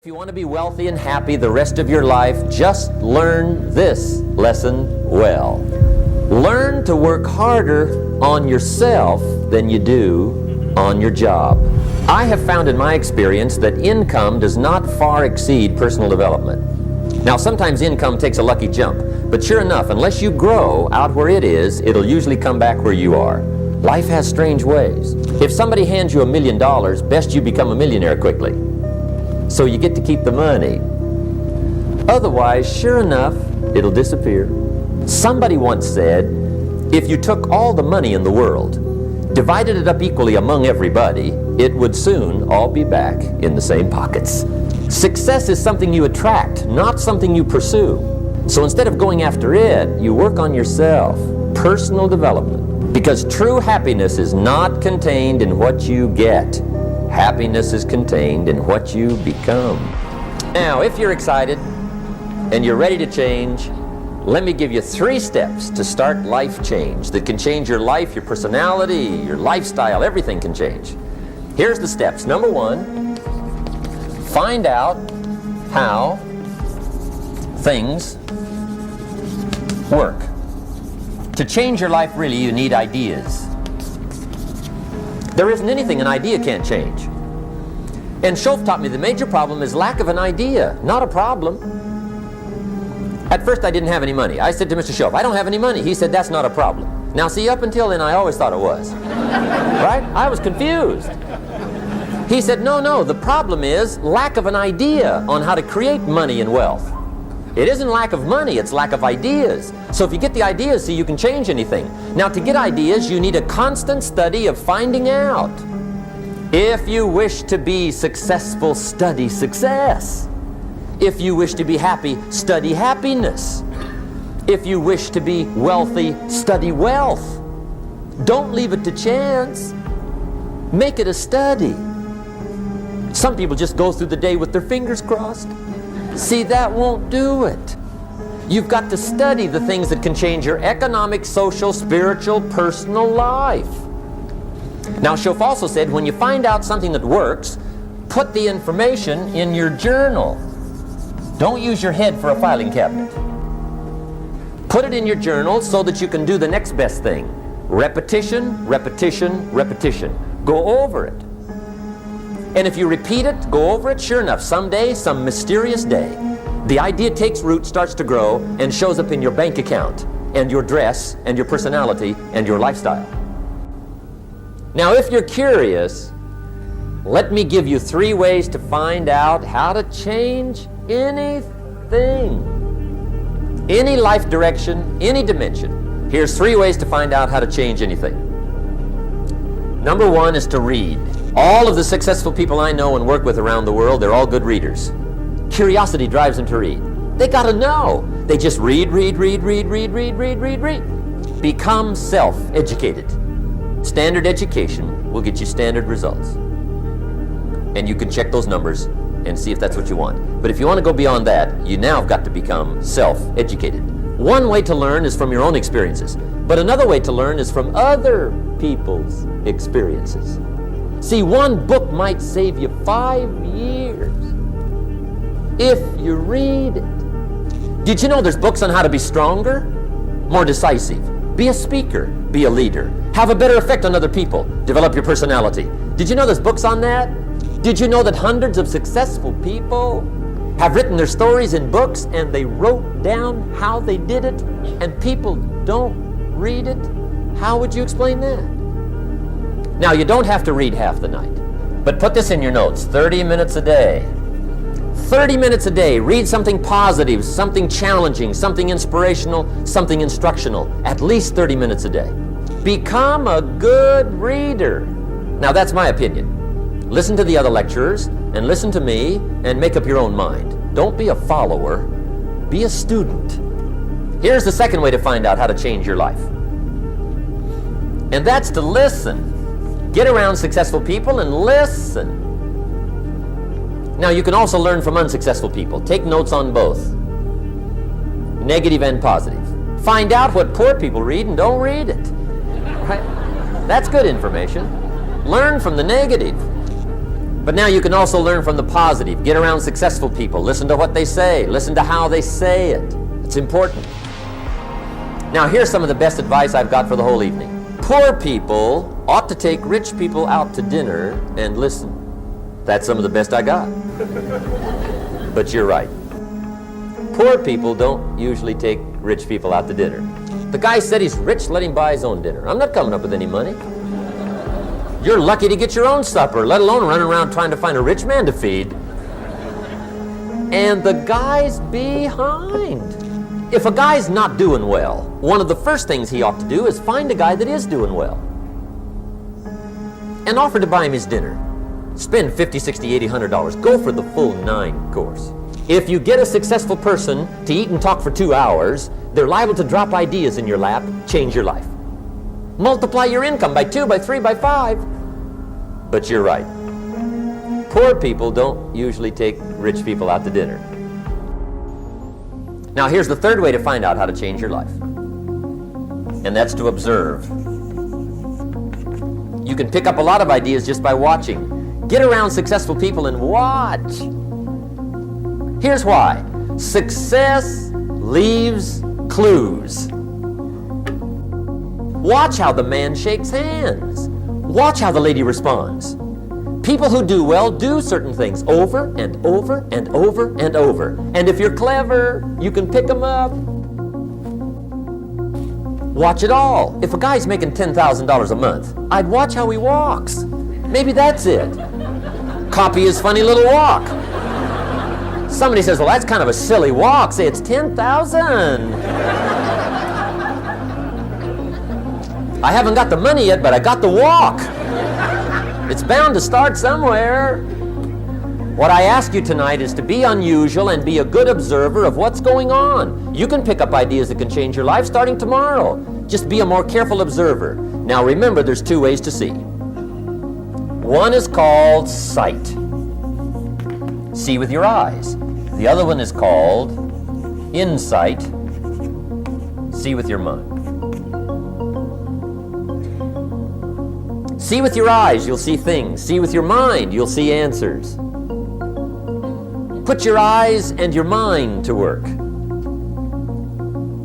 If you want to be wealthy and happy the rest of your life, just learn this lesson well. Learn to work harder on yourself than you do on your job. I have found in my experience that income does not far exceed personal development. Now, sometimes income takes a lucky jump, but sure enough, unless you grow out where it is, it'll usually come back where you are. Life has strange ways. If somebody hands you $1 million, best you become a millionaire quickly, so you get to keep the money. Otherwise, sure enough, it'll disappear. Somebody once said, if you took all the money in the world, divided it up equally among everybody, it would soon all be back in the same pockets. Success is something you attract, not something you pursue. So instead of going after it, you work on yourself, personal development. Because true happiness is not contained in what you get. Happiness is contained in what you become. Now, if you're excited and you're ready to change, let me give you 3 steps to start life change that can change your life, your personality, your lifestyle, everything can change. Here's the steps. Number 1, find out how things work. To change your life, really, you need ideas. There isn't anything an idea can't change. And Shoaff taught me the major problem is lack of an idea, not a problem. At first I didn't have any money. I said to Mr. Shoaff, I don't have any money. He said, that's not a problem. Now see, up until then I always thought it was. Right? I was confused. He said, no, the problem is lack of an idea on how to create money and wealth. It isn't lack of money, it's lack of ideas. So if you get the ideas, see, you can change anything. Now, to get ideas, you need a constant study of finding out. If you wish to be successful, study success. If you wish to be happy, study happiness. If you wish to be wealthy, study wealth. Don't leave it to chance. Make it a study. Some people just go through the day with their fingers crossed. See, that won't do it. You've got to study the things that can change your economic, social, spiritual, personal life. Now, Shoaff also said, when you find out something that works, put the information in your journal. Don't use your head for a filing cabinet. Put it in your journal so that you can do the next best thing. Repetition, repetition, repetition. Go over it. And if you repeat it, go over it, sure enough, someday, some mysterious day, the idea takes root, starts to grow, and shows up in your bank account, and your dress, and your personality, and your lifestyle. Now, if you're curious, let me give you 3 ways to find out how to change anything. Any life direction, any dimension. Here's 3 ways to find out how to change anything. Number 1 is to read. All of the successful people I know and work with around the world, they're all good readers. Curiosity drives them to read. They gotta know. They just read. Become self-educated. Standard education will get you standard results. And you can check those numbers and see if that's what you want. But if you want to go beyond that, you now have got to become self-educated. One way to learn is from your own experiences, but another way to learn is from other people's experiences. See, one book might save you 5 years if you read it. Did you know there's books on how to be stronger, more decisive, be a speaker, be a leader, have a better effect on other people, develop your personality? Did you know there's books on that? Did you know that hundreds of successful people have written their stories in books and they wrote down how they did it, and people don't read it? How would you explain that? Now, you don't have to read half the night, but put this in your notes, 30 minutes a day. 30 minutes a day, read something positive, something challenging, something inspirational, something instructional, at least 30 minutes a day. Become a good reader. Now, that's my opinion. Listen to the other lecturers, and listen to me, and make up your own mind. Don't be a follower, be a student. Here's the second way to find out how to change your life. And that's to listen. Get around successful people and listen. Now, you can also learn from unsuccessful people. Take notes on both, negative and positive. Find out what poor people read and don't read it. Right? That's good information. Learn from the negative. But now you can also learn from the positive. Get around successful people. Listen to what they say. Listen to how they say it. It's important. Now here's some of the best advice I've got for the whole evening. Poor people ought to take rich people out to dinner and listen. That's some of the best I got. But you're right. Poor people don't usually take rich people out to dinner. The guy said he's rich, let him buy his own dinner. I'm not coming up with any money. You're lucky to get your own supper, let alone running around trying to find a rich man to feed. And the guy's behind. If a guy's not doing well, one of the first things he ought to do is find a guy that is doing well and offer to buy him his dinner. Spend $50, $60, $80, $100. Go for the full 9 course. If you get a successful person to eat and talk for 2 hours, they're liable to drop ideas in your lap, change your life. Multiply your income by 2, by 3, by 5. But you're right. Poor people don't usually take rich people out to dinner. Now here's the third way to find out how to change your life. And that's to observe. You can pick up a lot of ideas just by watching. Get around successful people and watch. Here's why. Success leaves clues. Watch how the man shakes hands. Watch how the lady responds. People who do well do certain things over and over and over and over. And if you're clever, you can pick them up. Watch it all. If a guy's making $10,000 a month, I'd watch how he walks. Maybe that's it. Copy his funny little walk. Somebody says, well, that's kind of a silly walk. Say, it's 10,000. I haven't got the money yet, but I got the walk. It's bound to start somewhere. What I ask you tonight is to be unusual and be a good observer of what's going on. You can pick up ideas that can change your life starting tomorrow. Just be a more careful observer. Now remember, there's 2 ways to see. One is called sight. See with your eyes. The other one is called insight. See with your mind. See with your eyes, you'll see things. See with your mind, you'll see answers. Put your eyes and your mind to work.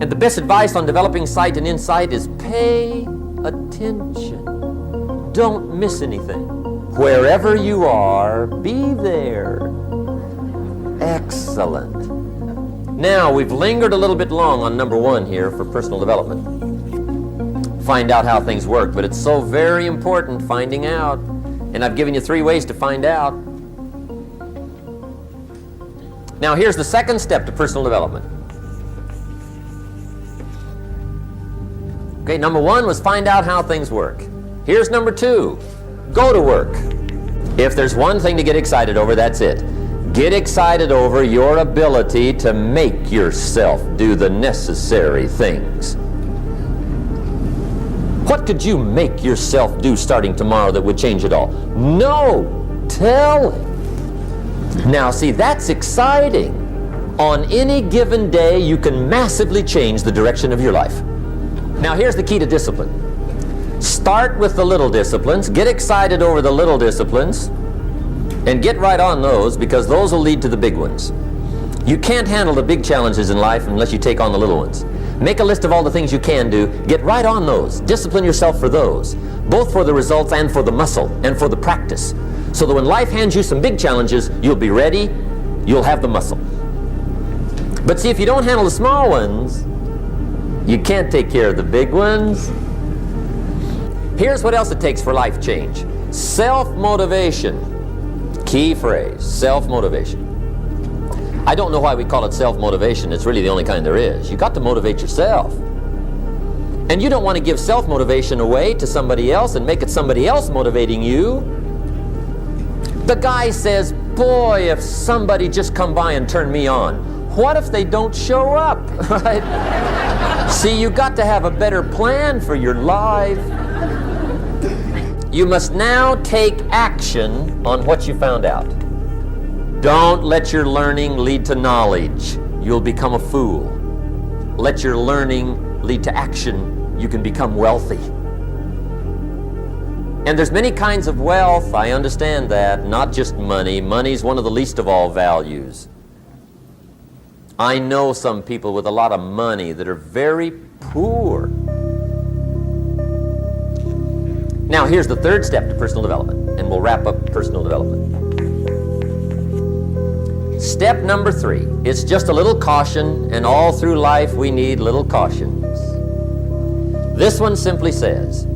And the best advice on developing sight and insight is pay attention. Don't miss anything. Wherever you are, be there. Excellent. Now, we've lingered a little bit long on number 1 here for personal development. Find out how things work, but it's so very important finding out. And I've given you 3 ways to find out. Now here's the second step to personal development. Okay, number 1 was find out how things work. Here's number 2, go to work. If there's one thing to get excited over, that's it. Get excited over your ability to make yourself do the necessary things. What could you make yourself do starting tomorrow that would change it all? No, tell him. Now see, that's exciting. On any given day, you can massively change the direction of your life. Now here's the key to discipline. Start with the little disciplines, get excited over the little disciplines, and get right on those, because those will lead to the big ones. You can't handle the big challenges in life unless you take on the little ones. Make a list of all the things you can do. Get right on those. Discipline yourself for those, both for the results and for the muscle and for the practice, so that when life hands you some big challenges, you'll be ready, you'll have the muscle. But see, if you don't handle the small ones, you can't take care of the big ones. Here's what else it takes for life change. Self-motivation. Key phrase, self-motivation. I don't know why we call it self-motivation. It's really the only kind there is. You got to motivate yourself. And you don't want to give self-motivation away to somebody else and make it somebody else motivating you. The guy says, boy, if somebody just come by and turn me on. What if they don't show up, right? See, you got to have a better plan for your life. You must now take action on what you found out. Don't let your learning lead to knowledge. You'll become a fool. Let your learning lead to action. You can become wealthy. And there's many kinds of wealth, I understand that, not just money. Money's one of the least of all values. I know some people with a lot of money that are very poor. Now, here's the third step to personal development, and we'll wrap up personal development. Step number 3, it's just a little caution, and all through life we need little cautions. This one simply says,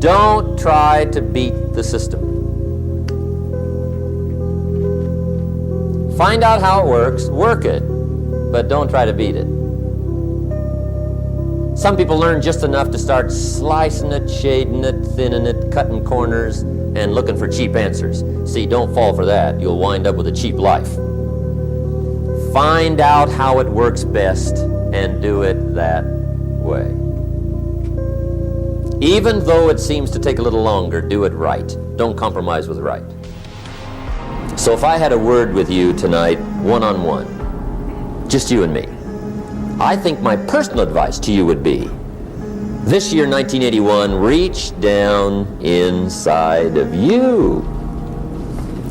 don't try to beat the system. Find out how it works, work it, but don't try to beat it. Some people learn just enough to start slicing it, shading it, thinning it, cutting corners, and looking for cheap answers. See, don't fall for that. You'll wind up with a cheap life. Find out how it works best and do it that way. Even though it seems to take a little longer, do it right. Don't compromise with right. So if I had a word with you tonight, one-on-one, just you and me, I think my personal advice to you would be, this year, 1981, reach down inside of you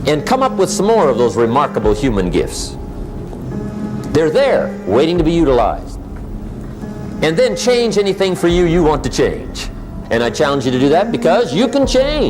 and come up with some more of those remarkable human gifts. They're there, waiting to be utilized. And then change anything for you want to change. And I challenge you to do that because you can change.